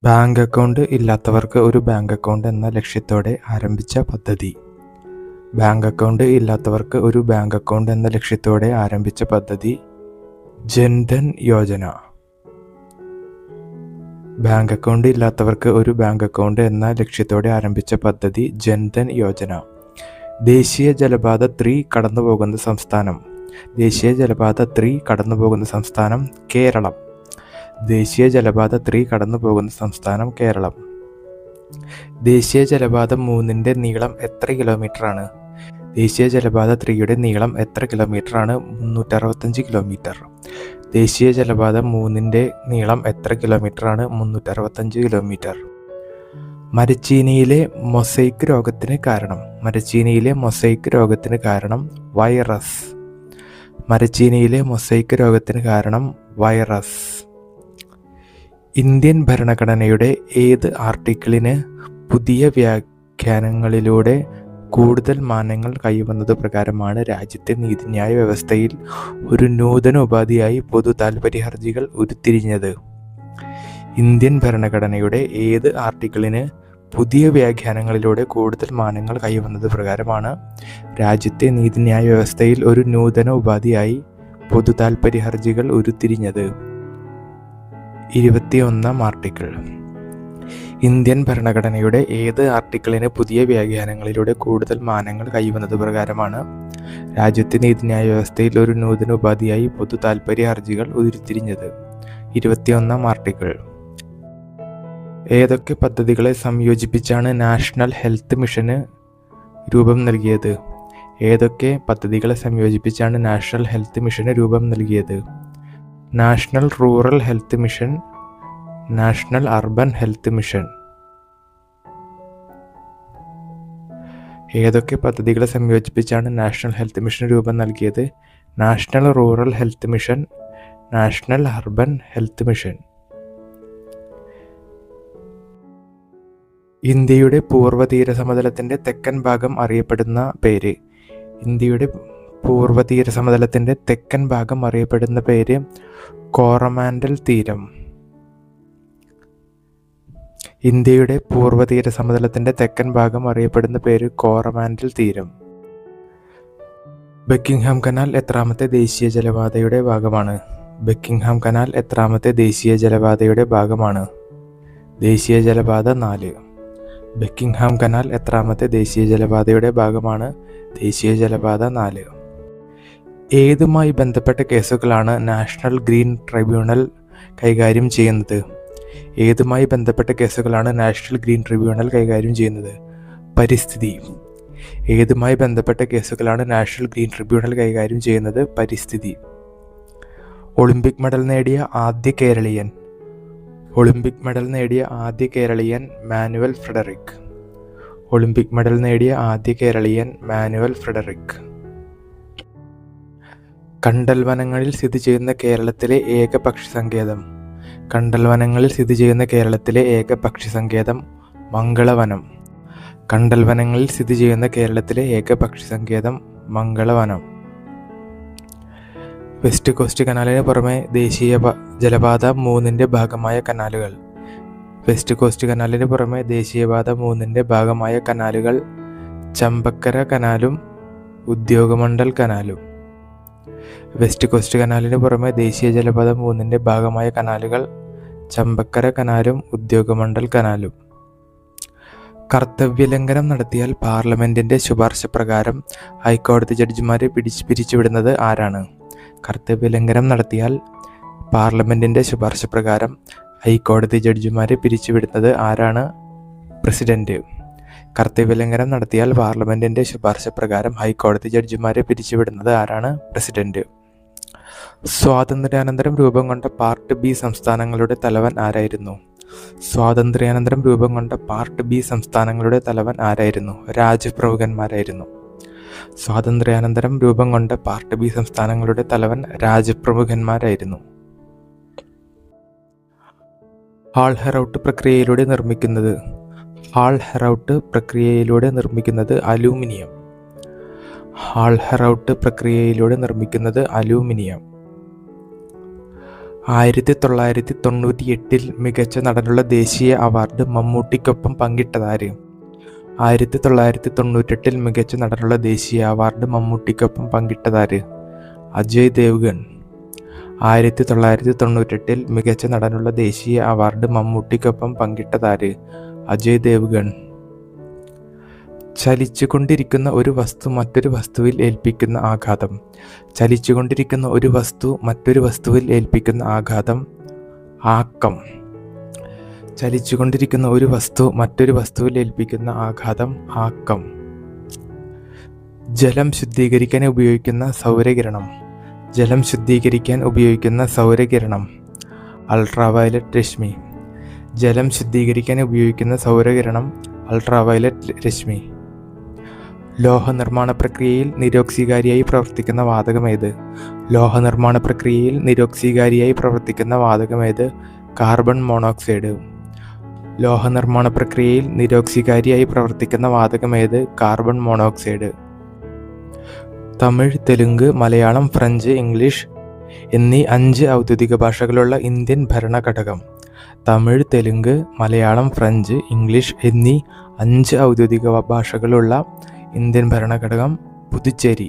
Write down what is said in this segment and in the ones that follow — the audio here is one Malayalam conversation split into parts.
ബാങ്ക് അക്കൗണ്ട് ഇല്ലാത്തവർക്ക് ഒരു ബാങ്ക് അക്കൗണ്ട് എന്ന ലക്ഷ്യത്തോടെ ആരംഭിച്ച പദ്ധതി. ബാങ്ക് അക്കൗണ്ട് ഇല്ലാത്തവർക്ക് ഒരു ബാങ്ക് അക്കൗണ്ട് എന്ന ലക്ഷ്യത്തോടെ ആരംഭിച്ച പദ്ധതി ജൻധൻ യോജന. ബാങ്ക് അക്കൗണ്ട് ഇല്ലാത്തവർക്ക് ഒരു ബാങ്ക് അക്കൗണ്ട് എന്ന ലക്ഷ്യത്തോടെ ആരംഭിച്ച പദ്ധതി ജൻധൻ യോജന. ദേശീയ ജലപാത 3 കടന്നുപോകുന്ന സംസ്ഥാനം. ദേശീയ ജലപാത 3 കടന്നുപോകുന്ന സംസ്ഥാനം കേരളം. ദേശീയ ജലപാത 3 കടന്നുപോകുന്ന സംസ്ഥാനം കേരളം. ദേശീയ ജലപാത 3ന്റെ നീളം എത്ര കിലോമീറ്ററാണ്? ദേശീയ ജലപാത 3യുടെ നീളം എത്ര കിലോമീറ്ററാണ്? 365 കിലോമീറ്റർ. ദേശീയ ജലപാത 3ന്റെ നീളം എത്ര കിലോമീറ്ററാണ്? 365 കിലോമീറ്റർ. മരച്ചീനിയിലെ മൊസൈക്ക് രോഗത്തിന് കാരണം. മരച്ചീനിയിലെ മൊസൈക്ക് രോഗത്തിന് കാരണം വൈറസ്. മരച്ചീനിയിലെ മൊസൈക്ക് രോഗത്തിന് കാരണം വൈറസ്. ഇന്ത്യൻ ഭരണഘടനയുടെ ഏത് ആർട്ടിക്കിളിന് പുതിയ വ്യാഖ്യാനങ്ങളിലൂടെ കൂടുതൽ മാനങ്ങൾ കൈവന്നത് പ്രകാരമാണ് രാജ്യത്തെ നീതിന്യായ വ്യവസ്ഥയിൽ ഒരു നൂതന ഉപാധിയായി പൊതു താൽപര്യ ഹർജികൾ ഉരുത്തിരിഞ്ഞത്? ഇന്ത്യൻ ഭരണഘടനയുടെ ഏത് ആർട്ടിക്കിളിന് പുതിയ വ്യാഖ്യാനങ്ങളിലൂടെ കൂടുതൽ മാനങ്ങൾ കൈവന്നത് പ്രകാരമാണ് രാജ്യത്തെ നീതിന്യായ വ്യവസ്ഥയിൽ ഒരു നൂതന ഉപാധിയായി പൊതു താൽപര്യ ഹർജികൾ ഉരുത്തിരിഞ്ഞത്? 21 ആർട്ടിക്കിൾ. ഇന്ത്യൻ ഭരണഘടനയുടെ ഏത് ആർട്ടിക്കിളിന് പുതിയ വ്യാഖ്യാനങ്ങളിലൂടെ കൂടുതൽ മാനങ്ങൾ കൈവന്നത് പ്രകാരമാണ് രാജ്യത്തെ നീതിന്യായ വ്യവസ്ഥയിൽ ഒരു നൂതന ഉപാധിയായി പൊതു താൽപര്യ ഹർജികൾ ഉരുത്തിരിഞ്ഞത്? 21 ആർട്ടിക്കിൾ. ഏതൊക്കെ പദ്ധതികളെ സംയോജിപ്പിച്ചാണ് നാഷണൽ ഹെൽത്ത് മിഷന് രൂപം നൽകിയത്? ഏതൊക്കെ പദ്ധതികളെ സംയോജിപ്പിച്ചാണ് നാഷണൽ ഹെൽത്ത് മിഷന് രൂപം നൽകിയത്? National rural health mission, national urban health mission. ഏതൊക്കെ പദ്ധതികളെ സംയോജിപ്പിച്ചാണ് നാഷണൽ ഹെൽത്ത് മിഷൻ രൂപം നൽകിയത്? National rural health mission, national urban health mission. ഇന്ത്യയുടെ പൂർവ്വതീര സമതലത്തിന്റെ തെക്കൻ ഭാഗം അറിയപ്പെടുന്ന പേര്. ഇന്ത്യയുടെ പൂർവ്വതീര സമതലത്തിന്റെ തെക്കൻ ഭാഗം അറിയപ്പെടുന്ന പേര് കോറമാൻഡൽ തീരം. ഇന്ത്യയുടെ പൂർവ്വതീര സമതലത്തിന്റെ തെക്കൻ ഭാഗം അറിയപ്പെടുന്ന പേര് കോറമാൻഡൽ തീരം. ബക്കിംഗ്ഹാം കനാൽ എത്രാമത്തെ ദേശീയ ജലപാതയുടെ ഭാഗമാണ്? ബക്കിംഗ്ഹാം കനാൽ എത്രാമത്തെ ദേശീയ ജലപാതയുടെ ഭാഗമാണ്? ദേശീയ ജലപാത 4. ബക്കിംഗ്ഹാം കനാൽ എത്രാമത്തെ ദേശീയ ജലപാതയുടെ ഭാഗമാണ്? ദേശീയ ജലപാത 4. ഏതുമായി ബന്ധപ്പെട്ട കേസുകളാണ് നാഷണൽ ഗ്രീൻ ട്രൈബ്യൂണൽ കൈകാര്യം ചെയ്യുന്നത്? ഏതുമായി ബന്ധപ്പെട്ട കേസുകളാണ് നാഷണൽ ഗ്രീൻ ട്രിബ്യൂണൽ കൈകാര്യം ചെയ്യുന്നത്? പരിസ്ഥിതി. ഏതുമായി ബന്ധപ്പെട്ട കേസുകളാണ് നാഷണൽ ഗ്രീൻ ട്രിബ്യൂണൽ കൈകാര്യം ചെയ്യുന്നത്? പരിസ്ഥിതി. ഒളിമ്പിക് മെഡൽ നേടിയ ആദ്യ കേരളീയൻ. ഒളിമ്പിക് മെഡൽ നേടിയ ആദ്യ കേരളീയൻ മാനുവൽ ഫ്രെഡറിക്. ഒളിമ്പിക് മെഡൽ നേടിയ ആദ്യ കേരളീയൻ മാനുവൽ ഫ്രെഡറിക്. കണ്ടൽ വനങ്ങളിൽ സ്ഥിതി ചെയ്യുന്ന കേരളത്തിലെ ഏക പക്ഷി സങ്കേതം. കണ്ടൽ വനങ്ങളിൽ സ്ഥിതി ചെയ്യുന്ന കേരളത്തിലെ ഏക പക്ഷി സങ്കേതം മംഗളവനം. കണ്ടൽ വനങ്ങളിൽ സ്ഥിതി ചെയ്യുന്ന കേരളത്തിലെ ഏക പക്ഷി സങ്കേതം മംഗളവനം. വെസ്റ്റ് കോസ്റ്റ് കനാലിന് പുറമെ ദേശീയ ജലപാത 3ന്റെ ഭാഗമായ കനാലുകൾ. വെസ്റ്റ് കോസ്റ്റ് കനാലിന് പുറമെ ദേശീയപാത 3ന്റെ ഭാഗമായ കനാലുകൾ ചമ്പക്കര കനാലും ഉദ്യോഗമണ്ഡൽ കനാലും. വെസ്റ്റ് കോസ്റ്റ് കനാലിന് പുറമെ ദേശീയ ജലപാത 3ന്റെ ഭാഗമായ കനാലുകൾ ചമ്പക്കര കനാലും ഉദ്യോഗമണ്ഡൽ കനാലും. കർത്തവ്യലംഘനം നടത്തിയാൽ പാർലമെന്റിന്റെ ശുപാർശ പ്രകാരം ഹൈക്കോടതി ജഡ്ജിമാരെ പിരിച്ചുവിടുന്നത് ആരാണ്? കർത്തവ്യലംഘനം നടത്തിയാൽ പാർലമെന്റിന്റെ ശുപാർശ പ്രകാരം ഹൈക്കോടതി ജഡ്ജിമാരെ പിരിച്ചുവിടുന്നത് ആരാണ്? പ്രസിഡന്റ്. കർത്തവ്യലംഘനം നടത്തിയാൽ പാർലമെന്റിന്റെ ശുപാർശ പ്രകാരം ഹൈക്കോടതി ജഡ്ജിമാരെ പിരിച്ചുവിടുന്നത് ആരാണ്? പ്രസിഡന്റ്. സ്വാതന്ത്ര്യാനന്തരം രൂപം കൊണ്ട പാർട്ട് ബി സംസ്ഥാനങ്ങളുടെ തലവൻ ആരായിരുന്നു? സ്വാതന്ത്ര്യാനന്തരം രൂപം കൊണ്ട പാർട്ട് ബി സംസ്ഥാനങ്ങളുടെ തലവൻ ആരായിരുന്നു? രാജപ്രമുഖന്മാരായിരുന്നു. സ്വാതന്ത്ര്യാനന്തരം രൂപം കൊണ്ട പാർട്ട് ബി സംസ്ഥാനങ്ങളുടെ തലവൻ രാജപ്രമുഖന്മാരായിരുന്നു. ഹാൾ ഹെറൗട്ട് പ്രക്രിയയിലൂടെ നിർമ്മിക്കുന്നത്. ഹാൾ ഹെറൗട്ട് പ്രക്രിയയിലൂടെ നിർമ്മിക്കുന്നത് അലൂമിനിയം. ഹാൾ ഹെറൗട്ട് പ്രക്രിയയിലൂടെ നിർമ്മിക്കുന്നത് അലൂമിനിയം. 1998 മികച്ച നടനുള്ള ദേശീയ അവാർഡ് മമ്മൂട്ടിക്കൊപ്പം പങ്കിട്ടതാര്? 1998 മികച്ച നടനുള്ള ദേശീയ അവാർഡ് മമ്മൂട്ടിക്കൊപ്പം പങ്കിട്ടതാര്? അജയ് ദേവ്ഗൺ. 1998 മികച്ച നടനുള്ള ദേശീയ അവാർഡ് മമ്മൂട്ടിക്കൊപ്പം പങ്കിട്ടതാര്? അജയ് ദേവ്ഗൺ. ചലിച്ചുകൊണ്ടിരിക്കുന്ന ഒരു വസ്തു മറ്റൊരു വസ്തുവിൽ ഏൽപ്പിക്കുന്ന ആഘാതം. ചലിച്ചുകൊണ്ടിരിക്കുന്ന ഒരു വസ്തു മറ്റൊരു വസ്തുവിൽ ഏൽപ്പിക്കുന്ന ആഘാതം ആക്കം. ചലിച്ചുകൊണ്ടിരിക്കുന്ന ഒരു വസ്തു മറ്റൊരു വസ്തുവിൽ ഏൽപ്പിക്കുന്ന ആഘാതം ആക്കം. ജലം ശുദ്ധീകരിക്കാൻ ഉപയോഗിക്കുന്ന സൗരകിരണം. ജലം ശുദ്ധീകരിക്കാൻ ഉപയോഗിക്കുന്ന സൗരകിരണം അൾട്രാവയലറ്റ് രശ്മി. ജലം ശുദ്ധീകരിക്കാൻ ഉപയോഗിക്കുന്ന സൗരകിരണം അൾട്രാവയലറ്റ് രശ്മി. ലോഹനിർമ്മാണ പ്രക്രിയയിൽ നിരോക്സീകാരിയായി പ്രവർത്തിക്കുന്ന വാതകമേത്? ലോഹനിർമ്മാണ പ്രക്രിയയിൽ നിരോക്സീകാരിയായി പ്രവർത്തിക്കുന്ന വാതകമേത്? Carbon monoxide. ലോഹനിർമ്മാണ പ്രക്രിയയിൽ നിരോക്സീകാരിയായി പ്രവർത്തിക്കുന്ന വാതകമേത്? Carbon monoxide. Tamil, Telugu, Malayalam, French, English എന്നീ 5 ഔദ്യോഗിക ഭാഷകളുള്ള ഇന്ത്യൻ ഭരണഘടകം. തമിഴ്, തെലുങ്ക്, മലയാളം, ഫ്രഞ്ച്, ഇംഗ്ലീഷ് എന്നീ 5 ഔദ്യോഗിക ഭാഷകളുള്ള ഇന്ത്യൻ ഭരണഘടകം പുതുച്ചേരി.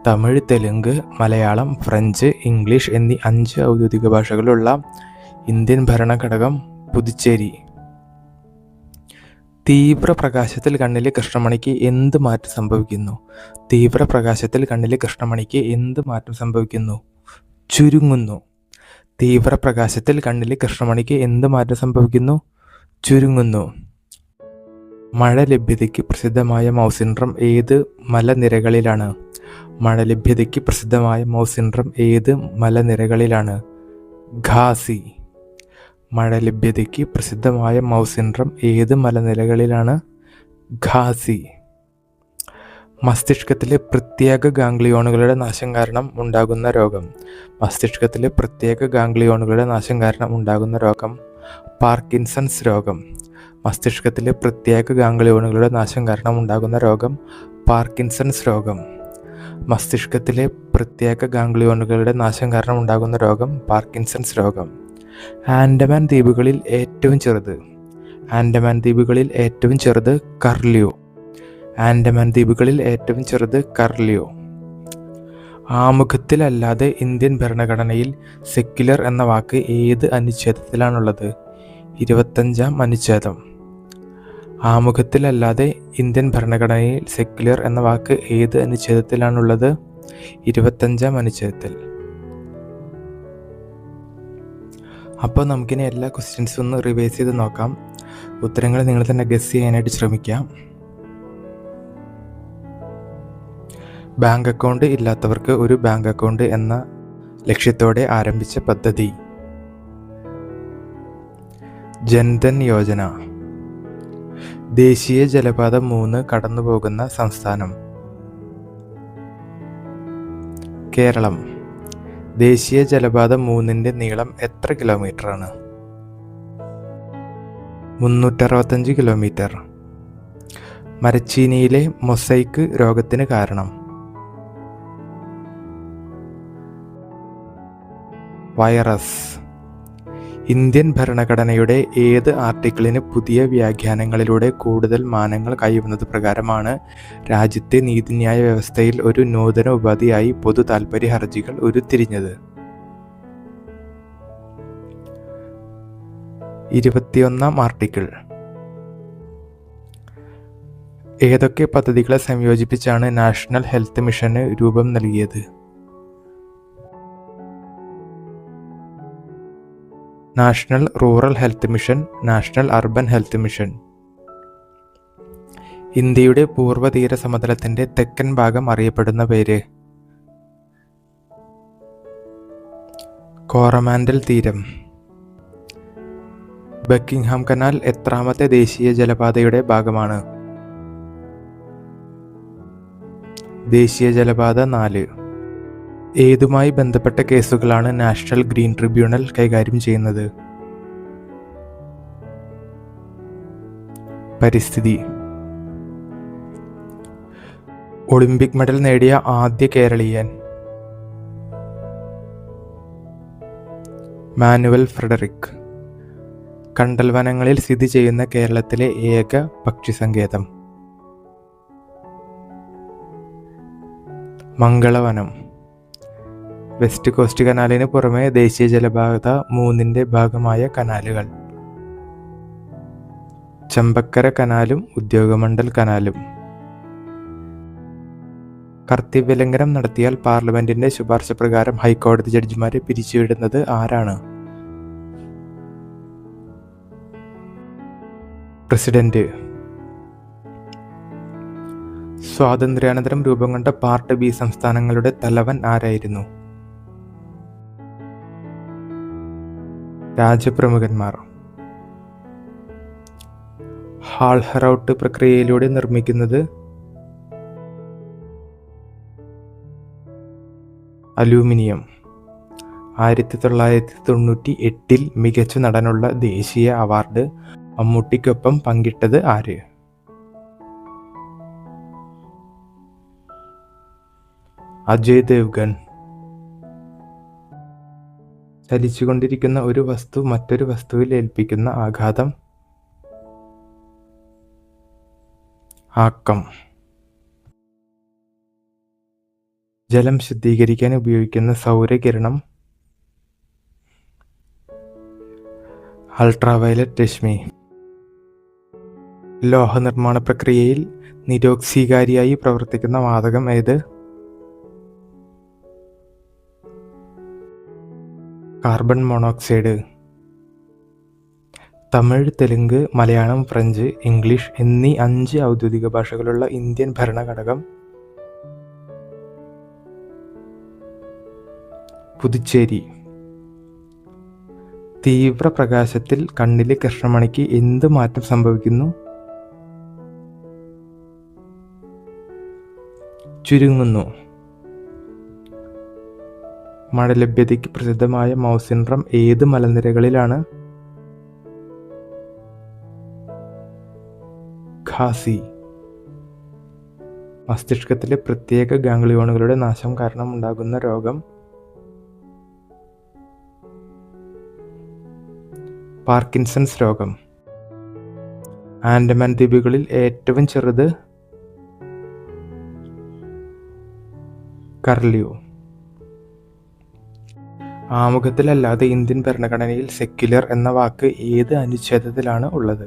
തമിഴ്, തെലുങ്ക്, മലയാളം, ഫ്രഞ്ച്, ഇംഗ്ലീഷ് എന്നീ 5 ഔദ്യോഗിക ഭാഷകളുള്ള ഇന്ത്യൻ ഭരണഘടകം പുതുച്ചേരി. തീവ്രപ്രകാശത്തിൽ കണ്ണിലെ കൃഷ്ണമണിക്ക് എന്ത് മാറ്റം സംഭവിക്കുന്നു? തീവ്രപ്രകാശത്തിൽ കണ്ണിലെ കൃഷ്ണമണിക്ക് എന്ത് മാറ്റം സംഭവിക്കുന്നു? ചുരുങ്ങുന്നു. തീവ്രപ്രകാശത്തിൽ കണ്ണിലെ കൃഷ്ണമണിക്ക് എന്ത് മാറ്റം സംഭവിക്കുന്നു? ചുരുങ്ങുന്നു. മഴ ലഭ്യതയ്ക്ക് പ്രസിദ്ധമായ മൗസിൻഡ്രം ഏത് മലനിരകളിലാണ്? മഴ ലഭ്യതയ്ക്ക് പ്രസിദ്ധമായ മൗസിൻഡ്രം ഏത് മലനിരകളിലാണ്? ഖാസി. മഴ ലഭ്യതയ്ക്ക് പ്രസിദ്ധമായ മൗസിൻഡ്രം ഏത് മലനിരകളിലാണ്? ഖാസി. മസ്തിഷ്കത്തിലെ പ്രത്യേക ഗാംഗ്ലിയോണുകളുടെ നാശം കാരണം ഉണ്ടാകുന്ന രോഗം. മസ്തിഷ്കത്തിലെ പ്രത്യേക ഗാംഗ്ലിയോണുകളുടെ നാശം കാരണം ഉണ്ടാകുന്ന രോഗം പാർക്കിൻസൺസ് രോഗം. മസ്തിഷ്കത്തിലെ പ്രത്യേക ഗാംഗ്ലിയോണുകളുടെ നാശം കാരണം ഉണ്ടാകുന്ന രോഗം പാർക്കിൻസൺസ് രോഗം. മസ്തിഷ്കത്തിലെ പ്രത്യേക ഗാംഗ്ലിയോണുകളുടെ നാശം കാരണം ഉണ്ടാകുന്ന രോഗം പാർക്കിൻസൺസ് രോഗം. ആൻഡമാൻ ദ്വീപുകളിൽ ഏറ്റവും ചെറുത്. ആൻഡമാൻ ദ്വീപുകളിൽ ഏറ്റവും ചെറുത് കർലിയോ. ആൻഡമാൻ ദ്വീപുകളിൽ ഏറ്റവും ചെറുത് കർലിയോ. ആമുഖത്തിലല്ലാതെ ഇന്ത്യൻ ഭരണഘടനയിൽ സെക്യുലർ എന്ന വാക്ക് ഏത് അനുച്ഛേദത്തിലാണുള്ളത്? 25-ാം അനുച്ഛേദം. ആമുഖത്തിലല്ലാതെ ഇന്ത്യൻ ഭരണഘടനയിൽ സെക്യുലർ എന്ന വാക്ക് ഏത് അനുച്ഛേദത്തിലാണുള്ളത്? 25-ാം അനുച്ഛേദത്തിൽ. അപ്പോൾ നമുക്കിനി എല്ലാ ക്വസ്റ്റ്യൻസും ഒന്ന് റിവൈസ് ചെയ്ത് നോക്കാം. ഉത്തരങ്ങൾ നിങ്ങൾ തന്നെ ഗസ് ചെയ്യാനായിട്ട് ശ്രമിക്കാം. ബാങ്ക് അക്കൗണ്ട് ഇല്ലാത്തവർക്ക് ഒരു ബാങ്ക് അക്കൗണ്ട് എന്ന ലക്ഷ്യത്തോടെ ആരംഭിച്ച പദ്ധതി ജൻധൻ യോജന. ദേശീയ ജലപാത 3 കടന്നുപോകുന്ന സംസ്ഥാനം കേരളം. ദേശീയ ജലപാത 3ന്റെ നീളം എത്ര കിലോമീറ്ററാണ്? 365 കിലോമീറ്റർ. മരച്ചീനിയിലെ മൊസൈക്ക് രോഗത്തിന് കാരണം വൈറസ്. ഇന്ത്യൻ ഭരണഘടനയുടെ ഏത് ആർട്ടിക്കിളിന് പുതിയ വ്യാഖ്യാനങ്ങളിലൂടെ കൂടുതൽ മാനങ്ങൾ കൈവന്നത് പ്രകാരമാണ് രാജ്യത്തെ നീതിന്യായ വ്യവസ്ഥയിൽ ഒരു നൂതന ഉപാധിയായി പൊതു താൽപര്യ ഹർജികൾ ഉരുത്തിരിഞ്ഞത്? 21-ാം ആർട്ടിക്കിൾ. ഏതൊക്കെ പദ്ധതികളെ സംയോജിപ്പിച്ചാണ് നാഷണൽ ഹെൽത്ത് മിഷന് രൂപം നൽകിയത്? National rural health mission, national urban health mission. ഇന്ത്യയുടെ പൂർവ്വതീര സമതലത്തിന്റെ തെക്കൻ ഭാഗം അറിയപ്പെടുന്ന പേര്? കോറമാൻഡൽ തീരം. ബക്കിംഗ്ഹാം കനാൽ എത്രാമത്തെ ദേശീയ ജലപാതയുടെ ഭാഗമാണ്? ദേശീയ ജലപാത 4. ഏതുമായി ബന്ധപ്പെട്ട കേസുകളാണ് നാഷണൽ ഗ്രീൻ ട്രിബ്യൂണൽ കൈകാര്യം ചെയ്യുന്നത്? പരിസ്ഥിതി. ഒളിമ്പിക് മെഡൽ നേടിയ ആദ്യ കേരളീയൻ? Manual Frederick. കണ്ടൽ വനങ്ങളിൽ സ്ഥിതി ചെയ്യുന്ന കേരളത്തിലെ ഏക പക്ഷിസങ്കേതം. മംഗളവനം. വെസ്റ്റ് കോസ്റ്റ് കനാലിന് പുറമെ ദേശീയ ജലപാത 3 ഭാഗമായ കനാലുകൾ. ചമ്പക്കര കനാലും ഉദ്യോഗമണ്ഡൽ കനാലും. കർത്തവ്യലംഘനം നടത്തിയാൽ പാർലമെന്റിന്റെ ശുപാർശ പ്രകാരം ഹൈക്കോടതി ജഡ്ജിമാരെ പിരിച്ചുവിടുന്നത് ആരാണ്? പ്രസിഡന്റ്. സ്വാതന്ത്ര്യാനന്തരം രൂപം കൊണ്ട പാർട്ട് ബി സംസ്ഥാനങ്ങളുടെ തലവൻ ആരായിരുന്നു? രാജപ്രമുഖന്മാർ. ഹാൾ ഹെറൗട്ട് പ്രക്രിയയിലൂടെ നിർമ്മിക്കുന്നത് അലൂമിനിയം. 1998 മികച്ച നടനുള്ള ദേശീയ അവാർഡ് മമ്മൂട്ടിക്കൊപ്പം പങ്കിട്ടത് ആര്? അജയ് ദേവ്ഗൺ. ചലിച്ചുകൊണ്ടിരിക്കുന്ന ഒരു വസ്തു മറ്റൊരു വസ്തുവിൽ ഏൽപ്പിക്കുന്ന ആഘാതം ആക്കം. ജലം ശുദ്ധീകരിക്കാൻ ഉപയോഗിക്കുന്ന സൗരകിരണം അൾട്രാവയലറ്റ് രശ്മി. ലോഹനിർമ്മാണ പ്രക്രിയയിൽ നിരോക്സീകാരിയായി പ്രവർത്തിക്കുന്ന വാതകം ഏത്? Carbon monoxide. Tamil, Telugu, Malayalam, French, English എന്നീ 5 ഔദ്യോഗിക ഭാഷകളുള്ള ഇന്ത്യൻ ഭരണഘടകം. പുതുച്ചേരി. തീവ്ര പ്രകാശത്തിൽ കണ്ണിലെ കൃഷ്ണമണിക്ക് എന്ത് മാറ്റം സംഭവിക്കുന്നു? ചുരുങ്ങുന്നു. മഴ ലഭ്യതയ്ക്ക് പ്രസിദ്ധമായ മൗസിൻഡ്രം ഏത് മലനിരകളിലാണ്? ഖാസി. മസ്തിഷ്കത്തിലെ പ്രത്യേക ഗാംഗ്ലിയോണുകളുടെ നാശം കാരണം ഉണ്ടാകുന്ന രോഗം? പാർക്കിൻസൺസ് രോഗം. ആൻഡമാൻ ദ്വീപുകളിൽ ഏറ്റവും ചെറുത്? കർലിയോ. ആമുഖത്തിലല്ലാതെ ഇന്ത്യൻ ഭരണഘടനയിൽ സെക്യുലർ എന്ന വാക്ക് ഏത് അനുച്ഛേദത്തിലാണ് ഉള്ളത്?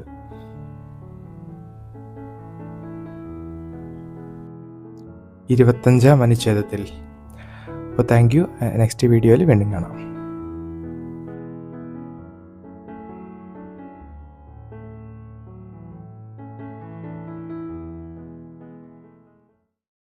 25-ാം അനുച്ഛേദത്തിൽ. അപ്പോൾ താങ്ക് യു. നെക്സ്റ്റ് വീഡിയോയിൽ വീണ്ടും കാണാം.